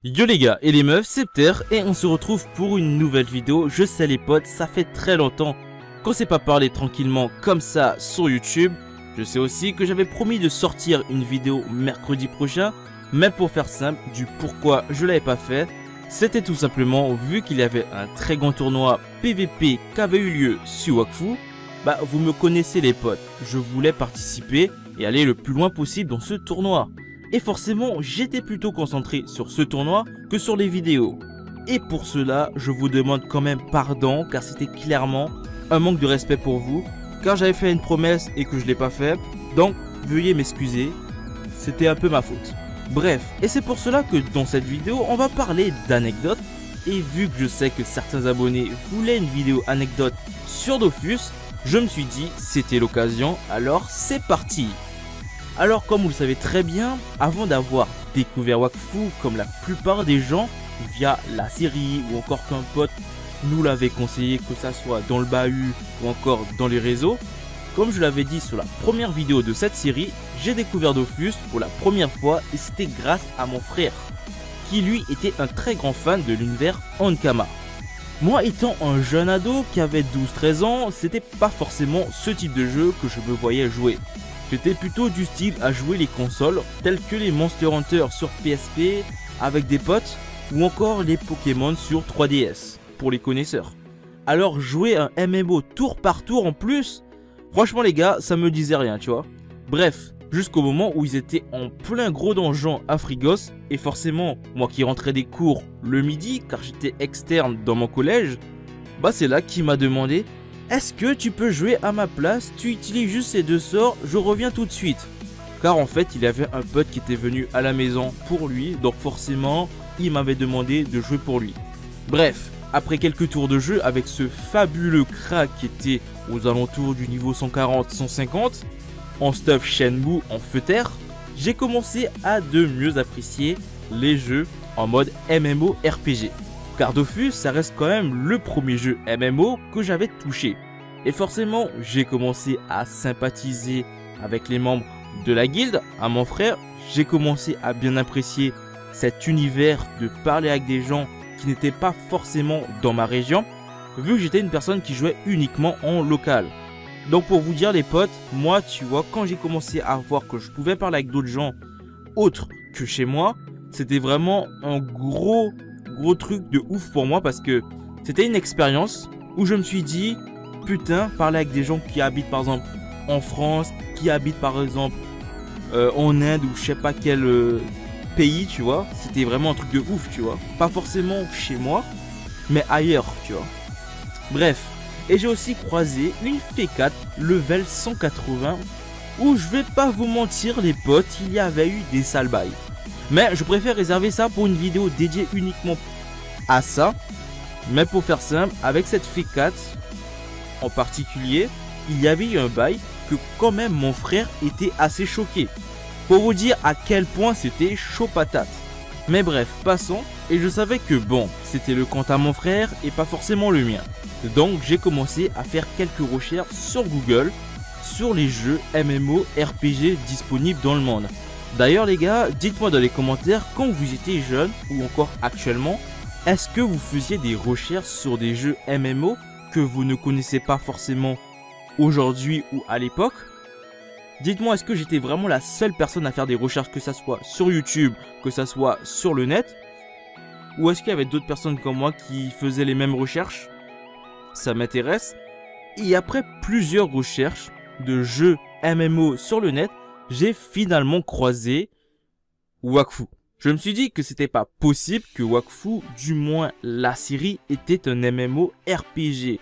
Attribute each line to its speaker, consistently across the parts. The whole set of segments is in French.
Speaker 1: Yo les gars et les meufs, c'est Pter et on se retrouve pour une nouvelle vidéo. Je sais les potes, ça fait très longtemps qu'on s'est pas parlé tranquillement comme ça sur YouTube. Je sais aussi que j'avais promis de sortir une vidéo mercredi prochain, mais pour faire simple, du pourquoi je l'avais pas fait, c'était tout simplement vu qu'il y avait un très grand tournoi PVP qui avait eu lieu sur Wakfu. Bah vous me connaissez les potes, je voulais participer et aller le plus loin possible dans ce tournoi. Et forcément, j'étais plutôt concentré sur ce tournoi que sur les vidéos. Et pour cela, je vous demande quand même pardon, car c'était clairement un manque de respect pour vous, car j'avais fait une promesse et que je ne l'ai pas fait. Donc, veuillez m'excuser, c'était un peu ma faute. Bref, et c'est pour cela que dans cette vidéo, on va parler d'anecdotes. Et vu que je sais que certains abonnés voulaient une vidéo anecdote sur Dofus, je me suis dit c'était l'occasion, alors c'est parti. Alors comme vous le savez très bien, avant d'avoir découvert Wakfu comme la plupart des gens via la série ou encore qu'un pote nous l'avait conseillé, que ça soit dans le bahut ou encore dans les réseaux, comme je l'avais dit sur la première vidéo de cette série, j'ai découvert Dofus pour la première fois et c'était grâce à mon frère qui lui était un très grand fan de l'univers Ankama. Moi étant un jeune ado qui avait 12-13 ans, c'était pas forcément ce type de jeu que je me voyais jouer. J'étais plutôt du style à jouer les consoles telles que les Monster Hunter sur PSP avec des potes ou encore les Pokémon sur 3DS pour les connaisseurs. Alors jouer un MMO tour par tour en plus, franchement les gars ça me disait rien tu vois. Bref, jusqu'au moment où ils étaient en plein gros donjon à Frigos et forcément moi qui rentrais des cours le midi car j'étais externe dans mon collège, bah c'est là qu'il m'a demandé: est-ce que tu peux jouer à ma place? Tu utilises juste ces deux sorts, je reviens tout de suite. Car en fait, il y avait un pote qui était venu à la maison pour lui, donc forcément, il m'avait demandé de jouer pour lui. Bref, après quelques tours de jeu avec ce fabuleux crack qui était aux alentours du niveau 140-150, en stuff Shenmue en feu terre, j'ai commencé à de mieux apprécier les jeux en mode MMORPG. Car Dofus, ça reste quand même le premier jeu MMO que j'avais touché. Et forcément, j'ai commencé à sympathiser avec les membres de la guilde. À mon frère, j'ai commencé à bien apprécier cet univers de parler avec des gens qui n'étaient pas forcément dans ma région, vu que j'étais une personne qui jouait uniquement en local. Donc pour vous dire les potes, moi tu vois, quand j'ai commencé à voir que je pouvais parler avec d'autres gens autres que chez moi, c'était vraiment un gros truc de ouf pour moi parce que c'était une expérience où je me suis dit putain, parler avec des gens qui habitent par exemple en France, qui habitent par exemple en Inde ou je sais pas quel pays tu vois, c'était vraiment un truc de ouf tu vois, pas forcément chez moi mais ailleurs tu vois. Bref, et j'ai aussi croisé une F4 level 180 où je vais pas vous mentir les potes, il y avait eu des sales bails. Mais je préfère réserver ça pour une vidéo dédiée uniquement à ça. Mais pour faire simple, avec cette F4 en particulier, il y avait eu un bail que quand même mon frère était assez choqué. Pour vous dire à quel point c'était chaud patate. Mais bref, passons. Et je savais que bon, c'était le compte à mon frère et pas forcément le mien. Donc j'ai commencé à faire quelques recherches sur Google sur les jeux MMORPG disponibles dans le monde. D'ailleurs les gars, dites-moi dans les commentaires quand vous étiez jeune ou encore actuellement, est-ce que vous faisiez des recherches sur des jeux MMO que vous ne connaissez pas forcément aujourd'hui ou à l'époque? Dites-moi, est-ce que j'étais vraiment la seule personne à faire des recherches, que ça soit sur YouTube, que ça soit sur le net? Ou est-ce qu'il y avait d'autres personnes comme moi qui faisaient les mêmes recherches? Ça m'intéresse. Et après plusieurs recherches de jeux MMO sur le net, j'ai finalement croisé Wakfu. Je me suis dit que c'était pas possible que Wakfu, du moins la série, était un MMORPG.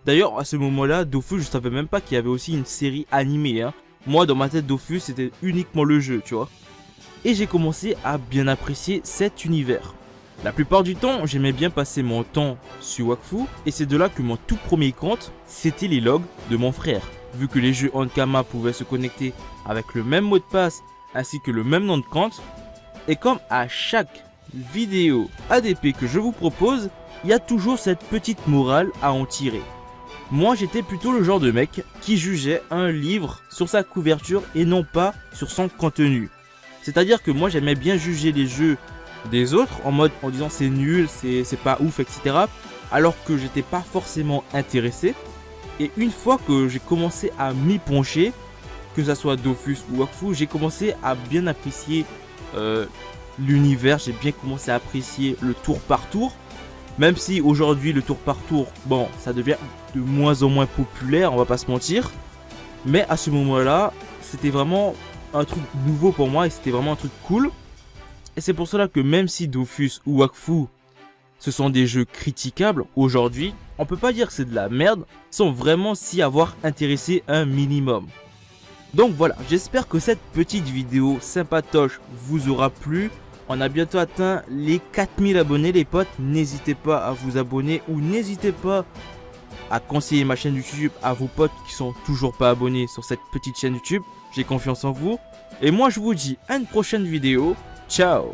Speaker 1: D'ailleurs, à ce moment-là, Dofus, je savais même pas qu'il y avait aussi une série animée. Moi, dans ma tête, Dofus, c'était uniquement le jeu, tu vois. Et j'ai commencé à bien apprécier cet univers. La plupart du temps, j'aimais bien passer mon temps sur Wakfu. Et c'est de là que mon tout premier compte, c'était les logs de mon frère. Vu que les jeux Ankama pouvaient se connecter avec le même mot de passe ainsi que le même nom de compte. Et comme à chaque vidéo ADP que je vous propose, il y a toujours cette petite morale à en tirer. Moi j'étais plutôt le genre de mec qui jugeait un livre sur sa couverture et non pas sur son contenu. C'est à dire que moi j'aimais bien juger les jeux des autres en disant c'est nul, c'est pas ouf, etc. Alors que j'étais pas forcément intéressé. Et une fois que j'ai commencé à m'y pencher, que ça soit Dofus ou Wakfu, j'ai commencé à bien apprécier l'univers, j'ai bien commencé à apprécier le tour par tour. Même si aujourd'hui le tour par tour, bon, ça devient de moins en moins populaire, on va pas se mentir. Mais à ce moment-là, c'était vraiment un truc nouveau pour moi et c'était vraiment un truc cool. Et c'est pour cela que même si Dofus ou Wakfu, ce sont des jeux critiquables, aujourd'hui, on peut pas dire que c'est de la merde sans vraiment s'y avoir intéressé un minimum. Donc voilà, j'espère que cette petite vidéo sympatoche vous aura plu. On a bientôt atteint les 4000 abonnés les potes. N'hésitez pas à vous abonner ou n'hésitez pas à conseiller ma chaîne YouTube à vos potes qui sont toujours pas abonnés sur cette petite chaîne YouTube. J'ai confiance en vous. Et moi je vous dis à une prochaine vidéo. Ciao.